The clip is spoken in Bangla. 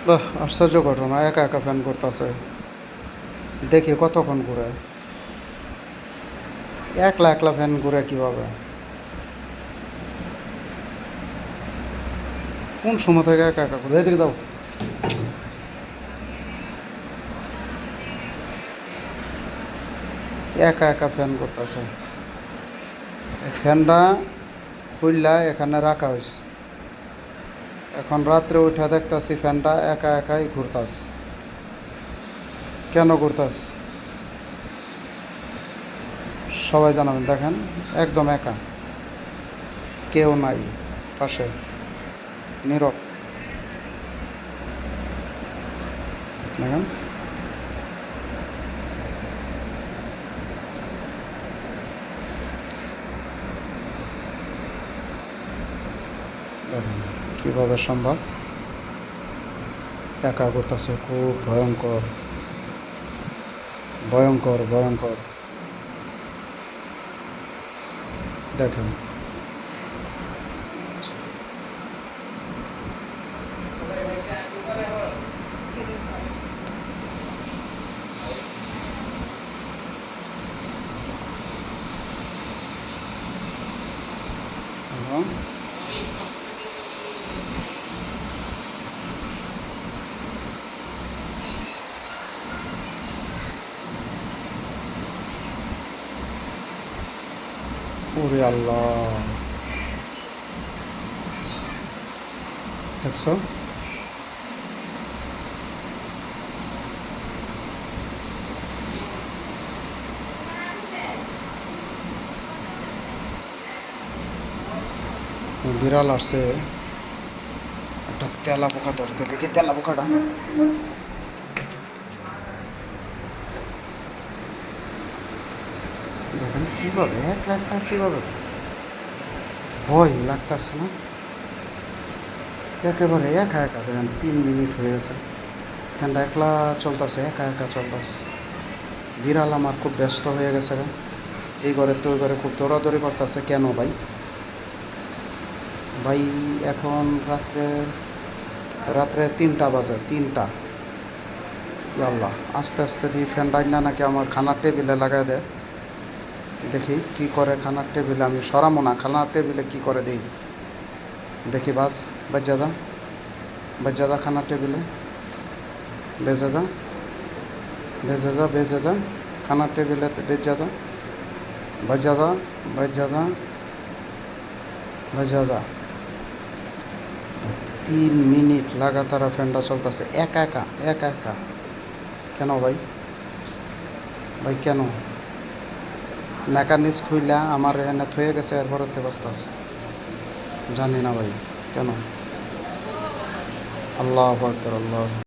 বাহ, আশ্চর্য ঘটনা! একা একা ফ্যান করতেছে। দেখি কতক্ষণ ঘুরে। একলা একলা ফ্যান ঘুরে কিভাবে? কোন সময় থেকে একা একা ঘুরে? এদিকে দাও। একা একা ফ্যান করতেছে। এই ফ্যানটা খুললা এখানে রাখা হয়েছে। এখন রাত্রে উঠে দেখতাছি ফ্যানটা একা একাই ঘুরতাস। কেন ঘুরতাস? সবাই জানাবেন। দেখেন, একদম একা, কেউ নাই পাশে, নীরব। দেখেন, দেখেন কীভাবে সম্ভব। একা করতেছে, খুব ভয়ঙ্কর, ভয়ঙ্কর, ভয়ঙ্কর। দেখেন, হ্যাঁ, ওরে আল্লাহ! দেখছো? বিড়াল আসছে একটা তেলা পোকা ধরতে। দেখি তেলা পোকাটা। দেখেন কীভাবে এক একটা, কীভাবে ভয় লাগতেছে না? একেবারে একা একা। দেখেন 3 মিনিট হয়ে গেছে, ফ্যানটা একলা চলতেছে, একা একা চলতেছে। বিড়াল আমার খুব ব্যস্ত হয়ে গেছে। এই ঘরে তো ওই ঘরে খুব দৌড়াদৌড়ি করতেছে। কেন ভাই? ভাই, এখন রাত্রে রাত্রে 3টা বাজে, 3টা। আল্লাহ, আস্তে আস্তে দিয়ে ফ্যানটা না নাকি আমার খানার টেবিলে লাগাই দেয়। দেখি কি করে খানার টেবিলে। আমি সরামো না, খানার টেবিলে কি করে দিই দেখি। বাস, বাজ্যা যা, বাজ্যা যা খানার টেবিলে, বেজে যা, বেজে যা, বেজে যা, খানার টেবিলে বেজা যা, বাজ্যা যা, বাজ্যা যা, বাজ্যা যা। 3 মিনিট লাগাতার ফ্যানটা চলতেছে, একা একা, একা একা। কেন ভাই? ভাই কেন? মেকানিক্স খুইলা আমার এনে থয়ে গেছে, এরপরে ব্যস্ত আছে। জানি না ভাই কেন। আল্লাহু আকবার, আল্লাহ।